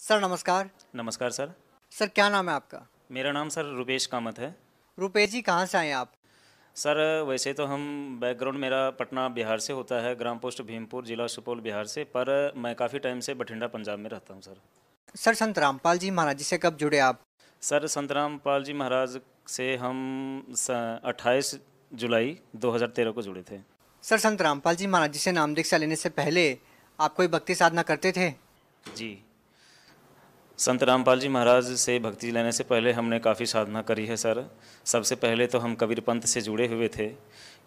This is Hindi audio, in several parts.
सर नमस्कार। नमस्कार सर। सर क्या नाम है आपका? मेरा नाम सर रुपेश कामत है। रुपेश जी कहाँ से आए हैं आप? सर वैसे तो हम बैकग्राउंड मेरा पटना बिहार से होता है, ग्राम पोस्ट भीमपुर, जिला सुपौल बिहार से, पर मैं काफ़ी टाइम से बठिंडा पंजाब में रहता हूँ सर। सर संत रामपाल जी महाराज जी से कब जुड़े आप? सर संत रामपाल जी महाराज से हम 28 जुलाई 2013 को जुड़े थे। सर संत रामपाल जी महाराज जी से नाम दीक्षा लेने से पहले आप कोई भक्ति साधना करते थे? जी, संत रामपाल जी महाराज से भक्ति लेने से पहले हमने काफ़ी साधना करी है सर। सबसे पहले तो हम कबीर पंथ से जुड़े हुए थे।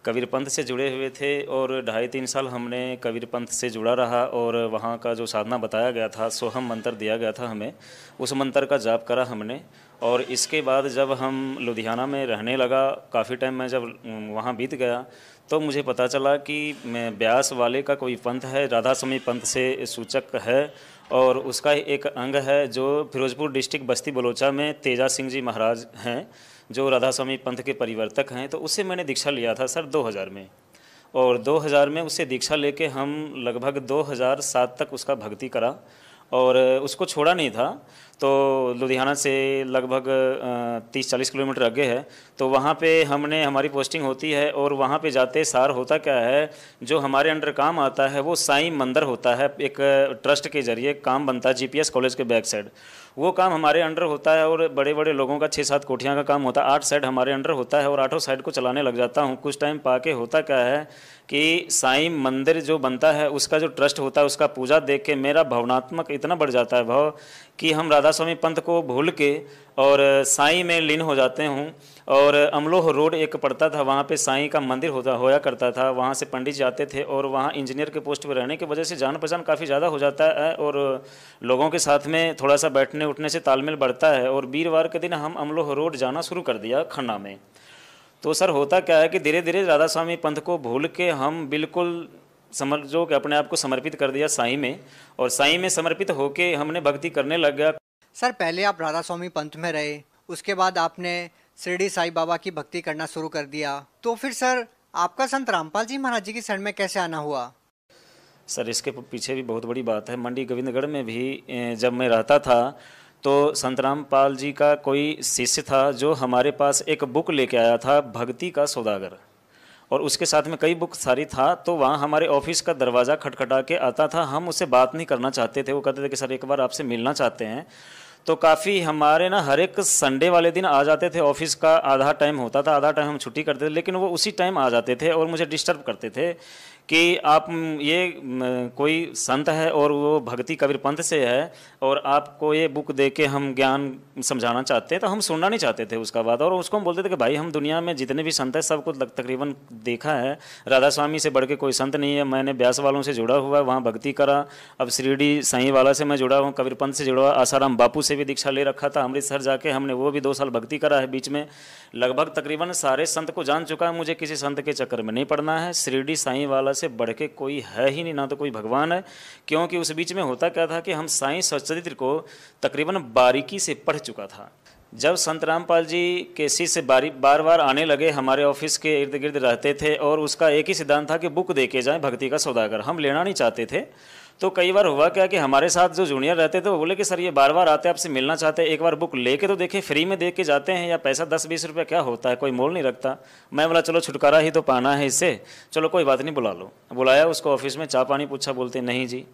कबीर पंथ से जुड़े हुए थे और 2.5-3 साल हमने कबीर पंथ से जुड़ा रहा और वहाँ का जो साधना बताया गया था, सोहम मंत्र दिया गया था हमें, उस मंत्र का जाप करा हमने। और इसके बाद जब हम लुधियाना में रहने लगा, काफ़ी टाइम में जब वहाँ बीत गया तो मुझे पता चला कि मैं ब्यास वाले का कोई पंथ है, राधा स्वामी पंथ से सूचक है, और उसका एक अंग है जो फिरोजपुर डिस्ट्रिक्ट बस्ती बलोचा में तेजा सिंह जी महाराज हैं, जो राधा स्वामी पंथ के परिवर्तक हैं। तो उससे मैंने दीक्षा लिया था सर 2000 में, और 2000 में उससे दीक्षा लेके हम लगभग 2007 तक उसका भक्ति करा और उसको छोड़ा नहीं था। तो लुधियाना से लगभग 30-40 किलोमीटर आगे है, तो वहाँ पे हमारी पोस्टिंग होती है, और वहाँ पे जाते सार होता क्या है, जो हमारे अंडर काम आता है वो साईं मंदिर होता है, एक ट्रस्ट के जरिए काम बनता है जीपीएस कॉलेज के बैक साइड। वो काम हमारे अंडर होता है और बड़े बड़े लोगों का 6-7 कोठियाँ का काम होता है, 8 साइड हमारे अंडर होता है और 8 साइड को चलाने लग जाता हूँ। कुछ टाइम पाके होता क्या है कि साईं मंदिर जो बनता है उसका जो ट्रस्ट होता है उसका पूजा देख के मेरा भावनात्मक इतना बढ़ जाता है भाव कि हम राधा स्वामी पंथ को भूल के और साईं में लीन हो जाते हूँ। और अमलोह रोड एक पड़ता था, वहाँ पे साईं का मंदिर होया करता था, वहाँ से पंडित जाते थे और वहाँ इंजीनियर के पोस्ट पर रहने की वजह से जान पहचान काफ़ी ज़्यादा हो जाता है और लोगों के साथ में थोड़ा सा बैठने उठने से तालमेल बढ़ता है। और वीरवार के दिन हम अमलोह रोड जाना शुरू कर दिया खन्ना में। तो सर होता क्या है कि धीरे धीरे राधा स्वामी पंथ को भूल के हम बिल्कुल समझो कि अपने आप को समर्पित कर दिया साईं में, और साईं में समर्पित होके हमने भक्ति करने लग गया। सर पहले आप राधा स्वामी पंथ में रहे, उसके बाद आपने शिरडी साईं बाबा की भक्ति करना शुरू कर दिया, तो फिर सर आपका संत रामपाल जी महाराज जी की शरण में कैसे आना हुआ? सर इसके पीछे भी बहुत बड़ी बात है। मंडी गोविंदगढ़ में भी जब मैं रहता था तो संत रामपाल जी का कोई शिष्य था जो हमारे पास एक बुक लेके आया था, भक्ति का सौदागर, और उसके साथ में कई बुक सारी था। तो वहाँ हमारे ऑफिस का दरवाज़ा खटखटा के आता था, हम उससे बात नहीं करना चाहते थे। वो कहते थे कि सर एक बार आपसे मिलना चाहते हैं। तो काफ़ी हमारे ना हर एक संडे वाले दिन आ जाते थे, ऑफिस का आधा टाइम होता था, आधा टाइम हम छुट्टी करते थे, लेकिन वो उसी टाइम आ जाते थे और मुझे डिस्टर्ब करते थे कि आप ये कोई संत है और वो भक्ति कबीर पंथ से है और आपको ये बुक दे के हम ज्ञान समझाना चाहते हैं। तो हम सुनना नहीं चाहते थे उसका बात, और उसको हम बोलते थे कि भाई हम दुनिया में जितने भी संत हैं सबको तकरीबन देखा है, राधा स्वामी से बढ़ के कोई संत नहीं है। मैंने ब्यास वालों से जुड़ा हुआ है, वहाँ भक्ति करा। अब शिरडी साईं वाला से मैं जुड़ा हूँ, कबीर पंथ से जुड़ा हुआ, आसाराम बापू से भी दीक्षा ले रखा था, अमृतसर जाके हमने वो भी 2 साल भक्ति करा है। बीच में लगभग तकरीबन सारे संत को जान चुका है, मुझे किसी संत के चक्कर में नहीं पड़ना है। शिरडी साईं वाला से बढ़ के कोई है ही नहीं, ना तो कोई भगवान है। क्योंकि उस बीच में होता क्या था कि हम साईं सच्चरित्र को तकरीबन बारीकी से पढ़ चुका था। जब संत रामपाल जी के शिष्य बार बार आने लगे, हमारे ऑफिस के इर्द गिर्द रहते थे और उसका एक ही सिद्धांत था कि बुक दे के जाएँ भक्ति का सौदागर, हम लेना नहीं चाहते थे। तो कई बार हुआ क्या कि हमारे साथ जो जूनियर रहते थे वो बोले कि सर ये बार बार आते हैं, आपसे मिलना चाहते हैं, एक बार बुक लेके तो देखें, फ्री में दे के जाते हैं, या पैसा 10-20 रुपये क्या होता है, कोई मोल नहीं रखता। मैं बोला चलो छुटकारा ही तो पाना है इससे, चलो कोई बात नहीं बुला लो। बुलाया उसको ऑफिस में, चाय पानी पूछा, बोलते नहीं जी।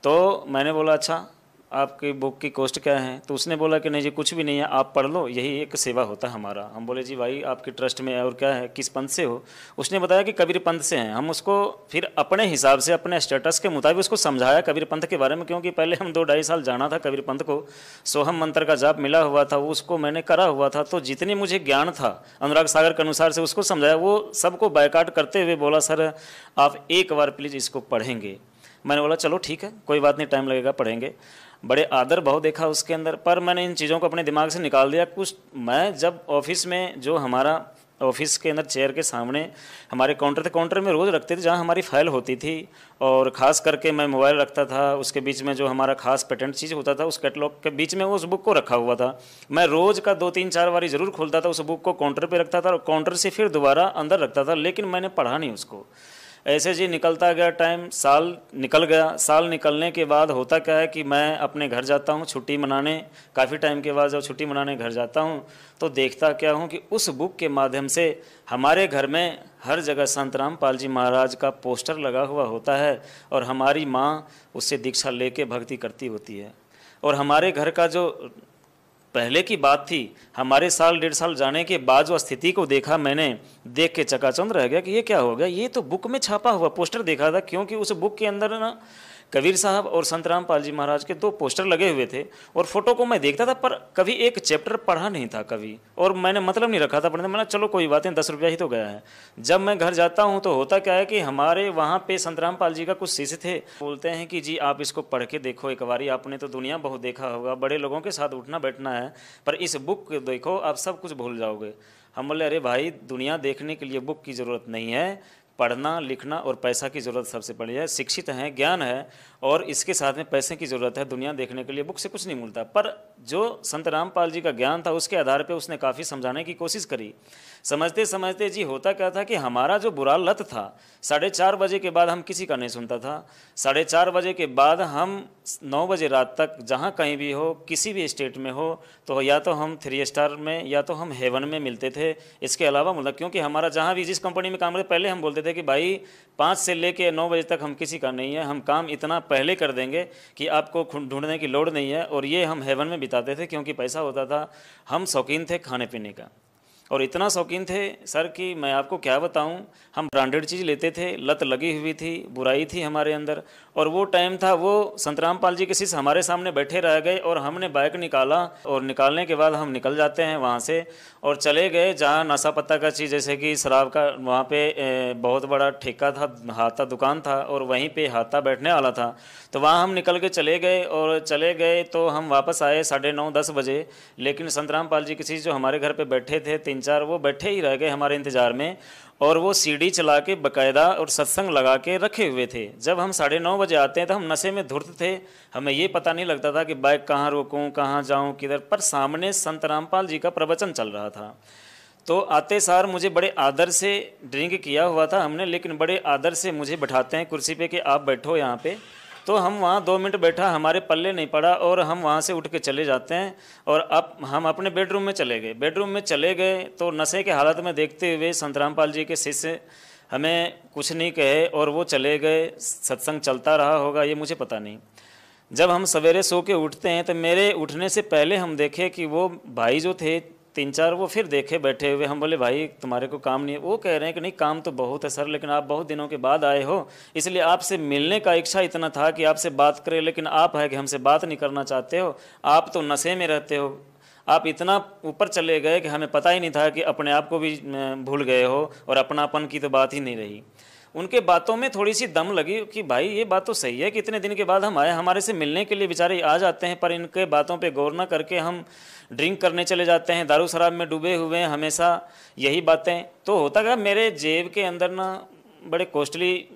तो मैंने बोला अच्छा आपकी बुक की कॉस्ट क्या है? तो उसने बोला कि नहीं जी कुछ भी नहीं है, आप पढ़ लो, यही एक सेवा होता है हमारा। हम बोले जी भाई आपके ट्रस्ट में है और क्या है, किस पंथ से हो? उसने बताया कि कबीर पंथ से हैं। हम उसको फिर अपने हिसाब से अपने स्टेटस के मुताबिक उसको समझाया कबीर पंथ के बारे में, क्योंकि पहले हम 2-2.5 साल जाना था कबीर पंथ को, सोहम मंत्र का जाप मिला हुआ था, उसको मैंने करा हुआ था। तो जितनी मुझे ज्ञान था अनुराग सागर के अनुसार से उसको समझाया, वो सबको बायकाट करते हुए बोला सर आप एक बार प्लीज़ इसको पढ़ेंगे। मैंने बोला चलो ठीक है कोई बात नहीं, टाइम लगेगा पढ़ेंगे। बड़े आदर भाव देखा उसके अंदर, पर मैंने इन चीज़ों को अपने दिमाग से निकाल दिया। कुछ मैं जब ऑफिस में, जो हमारा ऑफिस के अंदर चेयर के सामने हमारे काउंटर थे, काउंटर में रोज़ रखते थे जहाँ हमारी फाइल होती थी, और ख़ास करके मैं मोबाइल रखता था, उसके बीच में जो हमारा खास पेटेंट चीज़ होता था उस कैटलॉग के बीच में वो उस बुक को रखा हुआ था। मैं रोज़ का 2-3-4 बारी ज़रूर खोलता था, उस बुक को काउंटर पर रखता था और काउंटर से फिर दोबारा अंदर रखता था, लेकिन मैंने पढ़ा नहीं उसको। ऐसे जी निकलता गया टाइम, साल निकल गया। साल निकलने के बाद होता क्या है कि मैं अपने घर जाता हूँ छुट्टी मनाने। काफ़ी टाइम के बाद जब छुट्टी मनाने घर जाता हूँ तो देखता क्या हूँ कि उस बुक के माध्यम से हमारे घर में हर जगह संत रामपाल जी महाराज का पोस्टर लगा हुआ होता है और हमारी माँ उससे दीक्षा लेके भक्ति करती होती है। और हमारे घर का जो पहले की बात थी, हमारे साल 1.5 साल जाने के बाद जो स्थिति को देखा मैंने, देख के चकाचौंध रह गया कि ये क्या हो गया। ये तो बुक में छापा हुआ पोस्टर देखा था, क्योंकि उस बुक के अंदर ना कबीर साहब और संत रामपाल जी महाराज के 2 पोस्टर लगे हुए थे। और फोटो को मैं देखता था पर कभी एक चैप्टर पढ़ा नहीं था कभी, और मैंने मतलब नहीं रखा था पढ़ने। मैंने चलो कोई बात नहीं, 10 रुपया ही तो गया है। जब मैं घर जाता हूँ तो होता क्या है कि हमारे वहाँ पे संत रामपाल जी का कुछ शिष्य थे, बोलते हैं कि जी आप इसको पढ़ के देखो एक बारी, आपने तो दुनिया बहुत देखा होगा, बड़े लोगों के साथ उठना बैठना है, पर इस बुक को देखो आप सब कुछ भूल जाओगे। हम बोले अरे भाई, दुनिया देखने के लिए बुक की ज़रूरत नहीं है, पढ़ना लिखना और पैसा की ज़रूरत सबसे बड़ी है। शिक्षित हैं, ज्ञान है और इसके साथ में पैसे की ज़रूरत है। दुनिया देखने के लिए बुक से कुछ नहीं मिलता। पर जो संत रामपाल जी का ज्ञान था उसके आधार पे उसने काफ़ी समझाने की कोशिश करी। समझते समझते जी होता क्या था कि हमारा जो बुरा लत था, 4:30 बजे के बाद हम किसी का नहीं सुनता था। 4:30 बजे के बाद हम 9 बजे रात तक जहाँ कहीं भी हो, किसी भी स्टेट में हो, तो या तो हम 3 स्टार में या तो हम हेवन में मिलते थे। इसके अलावा मतलब क्योंकि हमारा जहाँ भी जिस कंपनी में काम करते, पहले हम बोलते थे कि भाई 5 से लेके 9 बजे तक हम किसी का नहीं है, हम काम इतना पहले कर देंगे कि आपको ढूंढने की लोड़ नहीं है। और ये हम हेवन में बिताते थे क्योंकि पैसा होता था। हम शौकीन थे खाने पीने का, और इतना शौकीन थे सर कि मैं आपको क्या बताऊं, हम ब्रांडेड चीज़ लेते थे, लत लगी हुई थी, बुराई थी हमारे अंदर। और वो टाइम था, वो संत रामपाल जी के शिष्य हमारे सामने बैठे रह गए और हमने बाइक निकाला, और निकालने के बाद हम निकल जाते हैं वहाँ से और चले गए जहाँ नशा पत्ता का चीज़, जैसे कि शराब का, वहाँ पे बहुत बड़ा ठेका था, हाथा दुकान था और वहीं पे हाथा बैठने वाला था। तो वहाँ हम निकल के चले गए, और चले गए तो हम वापस आए 9:30-10 बजे। लेकिन संत रामपाल जी के शिष्य जो हमारे घर पे बैठे थे 3-4, वो बैठे ही रह गए हमारे इंतज़ार में, और वो सीढ़ी चला के बाकायदा और सत्संग लगा के रखे हुए थे। जब हम 9:30 बजे आते हैं तो हम नशे में धुर्त थे, हमें ये पता नहीं लगता था कि बाइक कहाँ रोकूं, कहाँ जाऊं, किधर। पर सामने संत रामपाल जी का प्रवचन चल रहा था। तो आते सार मुझे बड़े आदर से, ड्रिंक किया हुआ था हमने, लेकिन बड़े आदर से मुझे बैठाते हैं कुर्सी पे कि आप बैठो यहाँ पे। तो हम वहाँ 2 मिनट बैठा, हमारे पल्ले नहीं पड़ा और हम वहाँ से उठ के चले जाते हैं। और अब हम अपने बेडरूम में चले गए। बेडरूम में चले गए तो नशे के हालत में देखते हुए संत रामपाल जी के शिष्य हमें कुछ नहीं कहे और वो चले गए। सत्संग चलता रहा होगा, ये मुझे पता नहीं। जब हम सवेरे सो के उठते हैं तो मेरे उठने से पहले हम देखे कि वो भाई जो थे 3-4, वो फिर देखे बैठे हुए। हम बोले भाई तुम्हारे को काम नहीं है? वो कह रहे हैं कि नहीं काम तो बहुत है सर, लेकिन आप बहुत दिनों के बाद आए हो, इसलिए आपसे मिलने का इच्छा इतना था कि आपसे बात करें, लेकिन आप है कि हमसे बात नहीं करना चाहते हो। आप तो नशे में रहते हो, आप इतना ऊपर चले गए कि हमें पता ही नहीं था कि अपने आप को भी भूल गए हो, और अपनापन की तो बात ही नहीं रही। उनके बातों में थोड़ी सी दम लगी कि भाई ये बात तो सही है कि इतने दिन के बाद हम आए, हमारे से मिलने के लिए बेचारे आ जाते हैं, पर इनके बातों पे गौर ना करके हम ड्रिंक करने चले जाते हैं, दारू शराब में डूबे हुए हैं हमेशा, यही बातें। तो होता क्या, मेरे जेब के अंदर ना बड़े कॉस्टली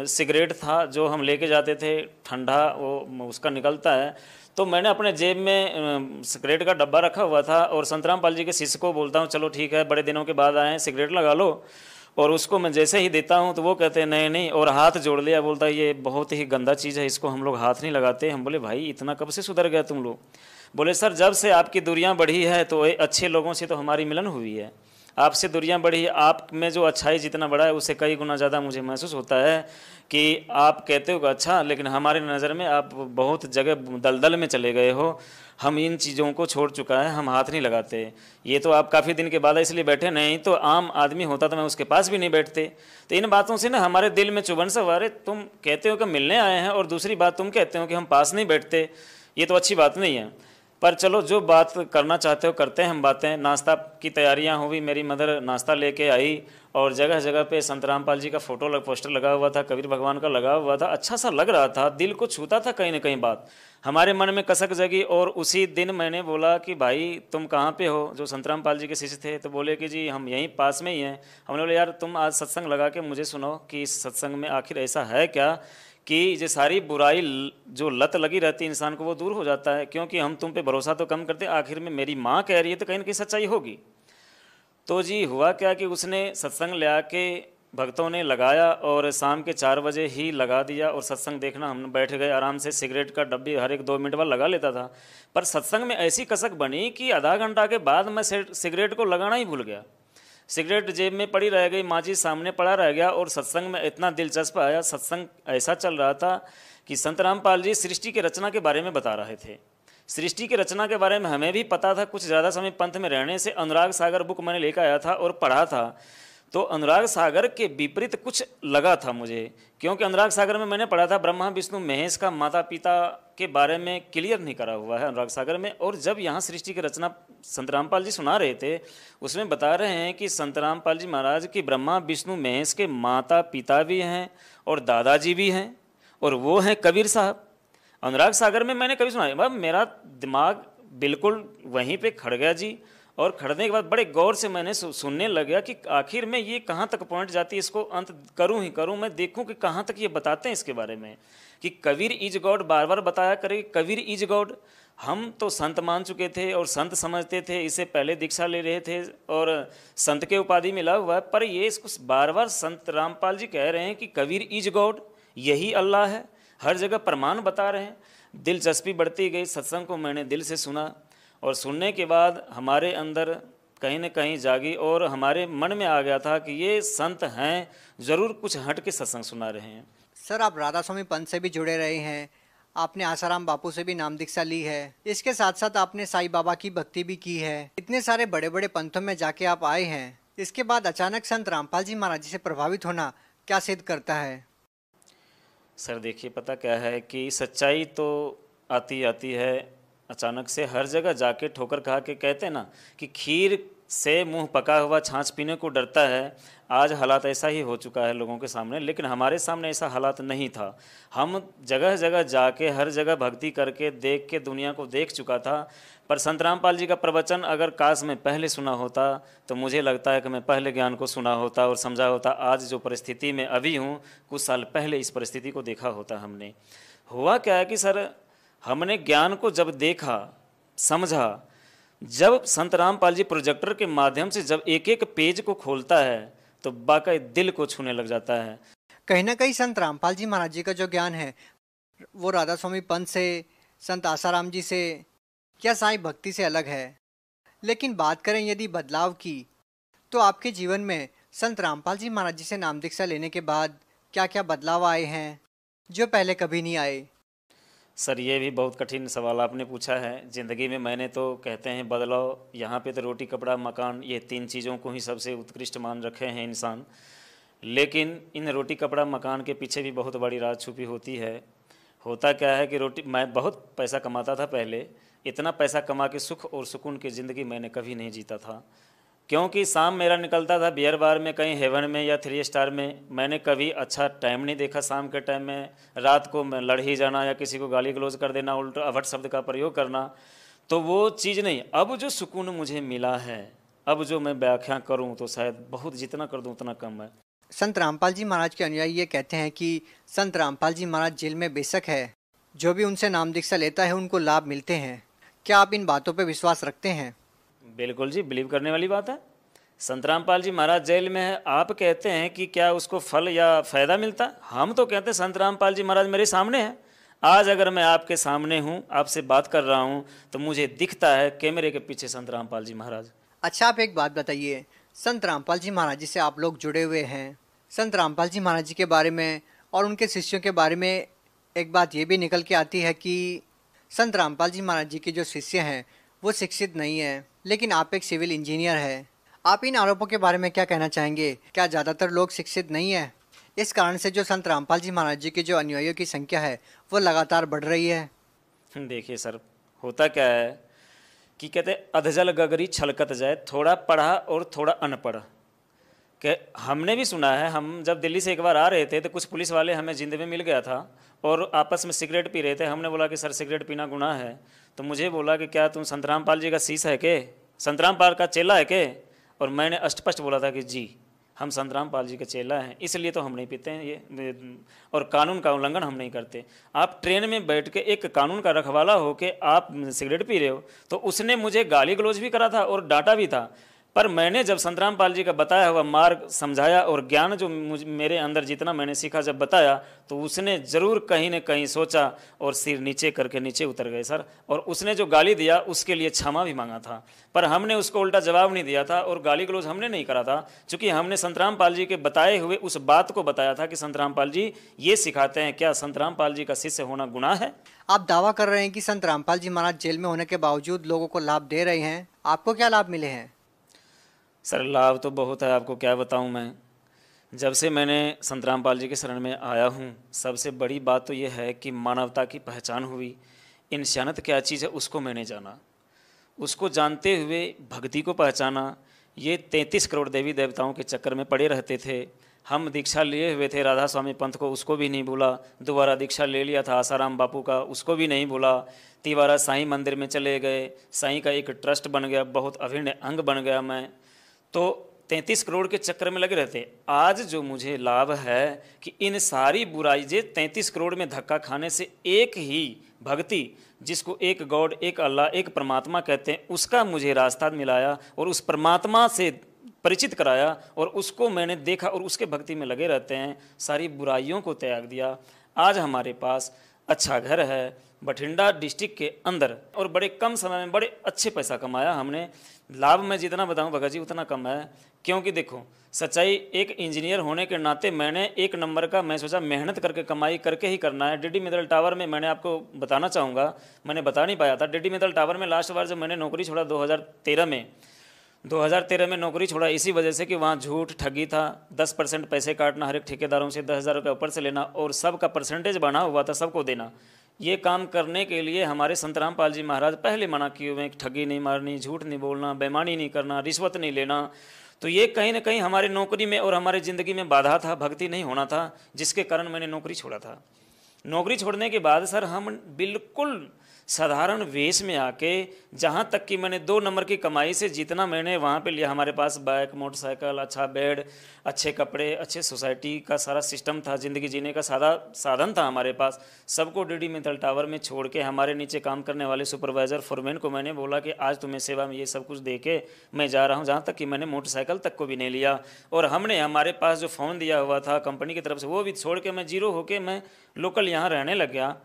सिगरेट था जो हम लेके जाते थे, ठंडा वो उसका निकलता है। तो मैंने अपने जेब में सिगरेट का डब्बा रखा हुआ था और संत रामपाल जी के शिष्य को बोलता हूँ चलो ठीक है, बड़े दिनों के बाद आए हैं, सिगरेट लगा लो। और उसको मैं जैसे ही देता हूँ तो वो कहते हैं नहीं नहीं, और हाथ जोड़ लिया, बोलता है ये बहुत ही गंदा चीज़ है, इसको हम लोग हाथ नहीं लगाते। हम बोले भाई इतना कब से सुधर गया तुम लोग? बोले सर जब से आपकी दूरियां बढ़ी है तो अच्छे लोगों से तो हमारी मिलन हुई है, आपसे दूरियां बढ़ी है, आप में जो अच्छाई जितना बड़ा है उससे कई गुना ज़्यादा मुझे महसूस होता है कि आप कहते हो अच्छा, लेकिन हमारे नज़र में आप बहुत जगह दलदल में चले गए हो। हम इन चीज़ों को छोड़ चुका है, हम हाथ नहीं लगाते। ये तो आप काफ़ी दिन के बाद इसलिए बैठे, नहीं तो आम आदमी होता तो मैं उसके पास भी नहीं बैठते। तो इन बातों से ना हमारे दिल में चुभन सा, अरे तुम कहते हो कि मिलने आए हैं और दूसरी बात तुम कहते हो कि हम पास नहीं बैठते, ये तो अच्छी बात नहीं है। पर चलो जो बात करना चाहते हो करते हैं हम बातें। नाश्ता की तैयारियां हुई, मेरी मदर नाश्ता लेके आई और जगह जगह पे संत रामपाल जी का पोस्टर लगा हुआ था, कबीर भगवान का लगा हुआ था, अच्छा सा लग रहा था, दिल को छूता था कहीं ना कहीं बात, हमारे मन में कसक जगी। और उसी दिन मैंने बोला कि भाई तुम कहाँ पे हो, जो संत रामपाल जी के शिष्य थे, तो बोले कि जी हम यहीं पास में ही हैं। हमने बोले यार तुम आज सत्संग लगा के मुझे सुनो कि इस सत्संग में आखिर ऐसा है क्या कि ये सारी बुराई जो लत लगी रहती है इंसान को वो दूर हो जाता है, क्योंकि हम तुम पे भरोसा तो कम करते, आखिर में मेरी माँ कह रही है तो कहीं ना कहीं सच्चाई होगी। तो जी हुआ क्या कि उसने सत्संग ले आके भक्तों ने लगाया और शाम के 4 बजे ही लगा दिया और सत्संग देखना हम बैठ गए आराम से। सिगरेट का डब्बी हर एक 2 मिनट बाद लगा लेता था, पर सत्संग में ऐसी कसक बनी कि आधा घंटा के बाद मैं सिगरेट को लगाना ही भूल गया। सिगरेट जेब में पड़ी रह गई, माचिस सामने पड़ा रह गया और सत्संग में इतना दिलचस्प आया। सत्संग ऐसा चल रहा था कि संत रामपाल जी सृष्टि की रचना के बारे में बता रहे थे। सृष्टि की रचना के बारे में हमें भी पता था, कुछ ज़्यादा समय पंथ में रहने से अनुराग सागर बुक मैंने लेकर आया था और पढ़ा था, तो अनुराग सागर के विपरीत कुछ लगा था मुझे, क्योंकि अनुराग सागर में मैंने पढ़ा था ब्रह्मा विष्णु महेश का माता पिता के बारे में क्लियर नहीं करा हुआ है अनुराग सागर में। और जब यहाँ सृष्टि की रचना संत रामपाल जी सुना रहे थे, उसमें बता रहे हैं कि संत रामपाल जी महाराज की ब्रह्मा विष्णु महेश के माता पिता भी हैं और दादाजी भी हैं, और वो हैं कबीर साहब। अनुराग सागर में मैंने कभी सुना, मेरा दिमाग बिल्कुल वहीं पे खड़ गया जी। और खड़ने के बाद बड़े गौर से मैंने सुनने लगा कि आखिर में ये कहाँ तक पहुँच जाती है, इसको अंत करूँ ही करूँ, मैं देखूँ कि कहाँ तक ये बताते हैं इसके बारे में कि कबीर इज गॉड बार बार बताया करे, कबीर इज गॉड। हम तो संत मान चुके थे और संत समझते थे, इससे पहले दीक्षा ले रहे थे और संत के उपाधि मिला हुआ है, पर ये इसको बार बार संत रामपाल जी कह रहे हैं कि कबीर इज गॉड, यही अल्लाह है, हर जगह प्रमाण बता रहे हैं। दिलचस्पी बढ़ती गई, सत्संग को मैंने दिल से सुना और सुनने के बाद हमारे अंदर कहीं न कहीं जागी और हमारे मन में आ गया था कि ये संत हैं, ज़रूर कुछ हट के सत्संग सुना रहे हैं। सर, आप राधा स्वामी पंथ से भी जुड़े रहे हैं, आपने आसाराम बापू से भी नाम दीक्षा ली है, इसके साथ साथ आपने साईं बाबा की भक्ति भी की है, इतने सारे बड़े बड़े पंथों में जाके आप आए हैं, इसके बाद अचानक संत रामपाल जी महाराज जी से प्रभावित होना क्या सिद्ध करता है? सर देखिए, पता क्या है कि सच्चाई तो आती आती है अचानक से, हर जगह जाके ठोकर खा के। कहते हैं ना कि खीर से मुंह पका हुआ छाछ पीने को डरता है। आज हालात ऐसा ही हो चुका है लोगों के सामने, लेकिन हमारे सामने ऐसा हालात नहीं था। हम जगह जगह जाके हर जगह भक्ति करके देख के दुनिया को देख चुका था। पर संत रामपाल जी का प्रवचन अगर काश में पहले सुना होता तो मुझे लगता है कि मैं पहले ज्ञान को सुना होता और समझा होता। आज जो परिस्थिति में अभी हूँ, कुछ साल पहले इस परिस्थिति को देखा होता हमने। हुआ क्या है कि सर, हमने ज्ञान को जब देखा समझा, जब संत रामपाल जी प्रोजेक्टर के माध्यम से जब एक एक पेज को खोलता है तो वाकई दिल को छूने लग जाता है। कहीं ना कहीं संत रामपाल जी महाराज जी का जो ज्ञान है वो राधा स्वामी पंथ से, संत आसाराम जी से या साईं भक्ति से अलग है। लेकिन बात करें यदि बदलाव की, तो आपके जीवन में संत रामपाल जी महाराज जी से नाम दीक्षा लेने के बाद क्या क्या बदलाव आए हैं जो पहले कभी नहीं आए? सर ये भी बहुत कठिन सवाल आपने पूछा है। ज़िंदगी में मैंने तो कहते हैं बदलाव, यहाँ पे तो रोटी कपड़ा मकान, ये 3 चीज़ों को ही सबसे उत्कृष्ट मान रखे हैं इंसान। लेकिन इन रोटी कपड़ा मकान के पीछे भी बहुत बड़ी राज छुपी होती है। होता क्या है कि मैं बहुत पैसा कमाता था पहले, इतना पैसा कमा के सुख और सुकून की ज़िंदगी मैंने कभी नहीं जीता था, क्योंकि शाम मेरा निकलता था बियर बार में, कहीं हेवन में या 3 स्टार में। मैंने कभी अच्छा टाइम नहीं देखा शाम के टाइम में। रात को मैं लड़ ही जाना या किसी को गाली गलौज कर देना, उल्टा अभट शब्द का प्रयोग करना, तो वो चीज़ नहीं। अब जो सुकून मुझे मिला है, अब जो मैं व्याख्या करूं तो शायद बहुत, जितना कर दूं उतना कम है। संत रामपाल जी महाराज के अनुयायी ये कहते हैं कि संत रामपाल जी महाराज जेल में बेशक है, जो भी उनसे नाम दीक्षा लेता है उनको लाभ मिलते हैं। क्या आप इन बातों पर विश्वास रखते हैं? बिल्कुल जी, बिलीव करने वाली बात है। संत रामपाल जी महाराज जेल में है, आप कहते हैं कि क्या उसको फल या फ़ायदा मिलता? हम तो कहते हैं संत रामपाल जी महाराज मेरे सामने हैं। आज अगर मैं आपके सामने हूँ, आपसे बात कर रहा हूँ, तो मुझे दिखता है कैमरे के पीछे संत रामपाल जी महाराज। अच्छा, आप एक बात बताइए, संत रामपाल जी महाराज जी से आप लोग जुड़े हुए हैं, संत रामपाल जी महाराज जी के बारे में और उनके शिष्यों के बारे में एक बात ये भी निकल के आती है कि संत रामपाल जी महाराज जी के जो शिष्य हैं वो शिक्षित नहीं है, लेकिन आप एक सिविल इंजीनियर हैं। आप इन आरोपों के बारे में क्या कहना चाहेंगे? क्या ज़्यादातर लोग शिक्षित नहीं है, इस कारण से जो संत रामपाल जी महाराज जी के जो अनुयायियों की संख्या है वो लगातार बढ़ रही है? देखिए सर, होता क्या है कि कहते अधजल गगरी छलकत जाए, थोड़ा पढ़ा और थोड़ा अनपढ़। कि हमने भी सुना है, हम जब दिल्ली से एक बार आ रहे थे तो कुछ पुलिस वाले हमें जिंद में मिल गया था और आपस में सिगरेट पी रहे थे। हमने बोला कि सर सिगरेट पीना गुनाह है, तो मुझे बोला कि क्या तुम संत रामपाल जी का शीश है के, संत रामपाल का चेला है के? और मैंने अस्पष्ट बोला था कि जी हम संत रामपाल जी के चेला हैं, इसलिए तो हम नहीं पीते हैं ये, और कानून का उल्लंघन हम नहीं करते। आप ट्रेन में बैठ के एक कानून का रखवाला हो के आप सिगरेट पी रहे हो, तो उसने मुझे गाली गलौज भी करा था और डांटा भी था। पर मैंने जब संत रामपाल जी का बताया हुआ मार्ग समझाया और ज्ञान जो मेरे अंदर जितना मैंने सीखा जब बताया, तो उसने ज़रूर कहीं न कहीं सोचा और सिर नीचे करके नीचे उतर गए सर। और उसने जो गाली दिया उसके लिए क्षमा भी मांगा था, पर हमने उसको उल्टा जवाब नहीं दिया था और गाली गलौज हमने नहीं करा था, क्योंकि हमने संत रामपाल जी के बताए हुए उस बात को बताया था कि संत रामपाल जी ये सिखाते हैं, क्या संत रामपाल जी का शिष्य होना गुनाह है? आप दावा कर रहे हैं कि संत रामपाल जी महाराज जेल में होने के बावजूद लोगों को लाभ दे रहे हैं, आपको क्या लाभ मिले हैं? सर लाभ तो बहुत है, आपको क्या बताऊं मैं। जब से मैंने संत रामपाल जी के शरण में आया हूं, सबसे बड़ी बात तो यह है कि मानवता की पहचान हुई। इंसानियत क्या चीज़ है उसको मैंने जाना, उसको जानते हुए भक्ति को पहचाना। ये 33 करोड़ देवी देवताओं के चक्कर में पड़े रहते थे। हम दीक्षा लिए हुए थे राधा स्वामी पंथ को, उसको भी नहीं भूला। दोबारा दीक्षा ले लिया था आसाराम बापू का, उसको भी नहीं भूला। तिवारा साईं मंदिर में चले गए, साईं का एक ट्रस्ट बन गया, बहुत अभिन्न अंग बन गया मैं। तो 33 करोड़ के चक्कर में लगे रहते। आज जो मुझे लाभ है कि इन सारी बुराई जे 33 करोड़ में धक्का खाने से एक ही भक्ति, जिसको एक गॉड, एक अल्लाह, एक परमात्मा कहते हैं, उसका मुझे रास्ता मिलाया और उस परमात्मा से परिचित कराया और उसको मैंने देखा और उसके भक्ति में लगे रहते हैं। सारी बुराइयों को त्याग दिया। आज हमारे पास अच्छा घर है बठिंडा डिस्ट्रिक्ट के अंदर और बड़े कम समय में बड़े अच्छे पैसा कमाया हमने। लाभ मैं जितना बताऊं भगत जी उतना कम है, क्योंकि देखो सच्चाई, एक इंजीनियर होने के नाते मैंने एक नंबर का मैं सोचा मेहनत करके कमाई करके ही करना है। डीडी मित्तल टावर में मैंने आपको बताना चाहूँगा, मैंने बता नहीं पाया था। डीडी मित्तल टावर में लास्ट बार जब मैंने नौकरी छोड़ा 2013 में नौकरी छोड़ा, इसी वजह से कि वहाँ झूठ ठगी था। 10% पैसे काटना हर एक ठेकेदारों से, 10,000 रुपये ऊपर से लेना और सबका परसेंटेज बना हुआ था, सबको देना। ये काम करने के लिए हमारे संत रामपाल जी महाराज पहले मना किए हुए हैं, ठगी नहीं मारनी, झूठ नहीं बोलना, बेईमानी नहीं करना, रिश्वत नहीं लेना। तो ये कहीं ना कहीं हमारे नौकरी में और हमारे ज़िंदगी में बाधा था, भक्ति नहीं होना था, जिसके कारण मैंने नौकरी छोड़ा था। नौकरी छोड़ने के बाद सर हम बिल्कुल साधारण वेश में आके, जहाँ तक कि मैंने 2 नंबर की कमाई से जितना मैंने वहाँ पे लिया, हमारे पास बाइक, मोटरसाइकिल, अच्छा बेड, अच्छे कपड़े, अच्छे सोसाइटी का सारा सिस्टम था, ज़िंदगी जीने का सादा साधन था हमारे पास। सबको डीडी मित्तल टावर में छोड़ के हमारे नीचे काम करने वाले सुपरवाइज़र फोरमैन को मैंने बोला कि आज तुम्हें सेवा में ये सब कुछ दे के मैं जा रहा हूँ, जहाँ तक कि मैंने मोटरसाइकिल तक को भी नहीं लिया। और हमने हमारे पास जो फ़ोन दिया हुआ था कंपनी की तरफ से वो भी छोड़ के मैं जीरो होके मैं लोकल यहाँ रहने लग गया।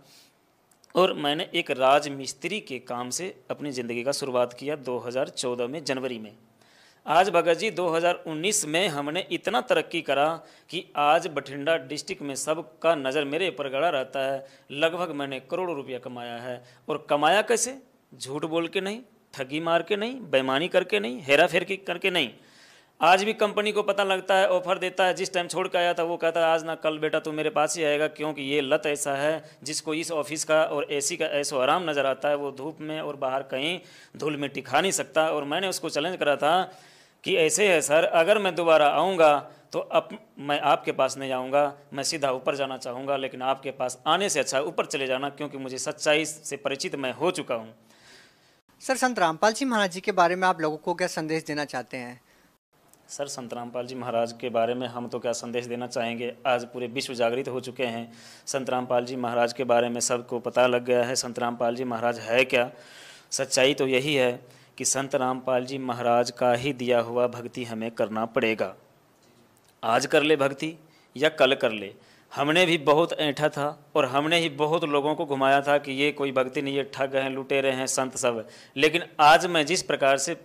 और मैंने एक राज मिस्त्री के काम से अपनी ज़िंदगी का शुरुआत किया 2014 में जनवरी में। आज भगत जी 2019 में हमने इतना तरक्की करा कि आज बठिंडा डिस्ट्रिक्ट में सबका नज़र मेरे ऊपर गड़ा रहता है। लगभग मैंने करोड़ों रुपया कमाया है। और कमाया कैसे? झूठ बोल के नहीं, ठगी मार के नहीं, बेईमानी करके नहीं, हेरा फेरी करके नहीं। आज भी कंपनी को पता लगता है, ऑफर देता है। जिस टाइम छोड़ के आया था वो कहता है आज ना कल बेटा तू मेरे पास ही आएगा, क्योंकि ये लत ऐसा है जिसको इस ऑफिस का और एसी का ऐसो आराम नज़र आता है, वो धूप में और बाहर कहीं धूल में टिका नहीं सकता। और मैंने उसको चैलेंज करा था कि ऐसे है सर, अगर मैं दोबारा आऊँगा तो अब मैं आपके पास नहीं आऊँगा, मैं सीधा ऊपर जाना चाहूँगा, लेकिन आपके पास आने से अच्छा ऊपर चले जाना, क्योंकि मुझे सच्चाई से परिचित मैं हो चुका हूँ। सर, संत रामपाल जी महाराज जी के बारे में आप लोगों को क्या संदेश देना चाहते हैं? सर, संत रामपाल जी महाराज के बारे में हम तो क्या संदेश देना चाहेंगे। आज पूरे विश्व जागृत हो चुके हैं। संत रामपाल जी महाराज के बारे में सबको पता लग गया है संत रामपाल जी महाराज है क्या। सच्चाई तो यही है कि संत रामपाल जी महाराज का ही दिया हुआ भक्ति हमें करना पड़ेगा। आज कर ले भक्ति या कल कर ले। हमने भी बहुत ऐंठा था और हमने ही बहुत लोगों को घुमाया था कि ये कोई भक्ति नहीं है, ठग हैं, लुटेरे हैं, संत सब। लेकिन आज मैं जिस प्रकार से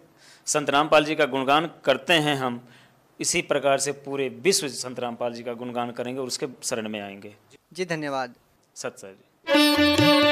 संत रामपाल जी का गुणगान करते हैं, हम इसी प्रकार से पूरे विश्व संत रामपाल जी का गुणगान करेंगे और उसके शरण में आएंगे। जी धन्यवाद। सत श्री।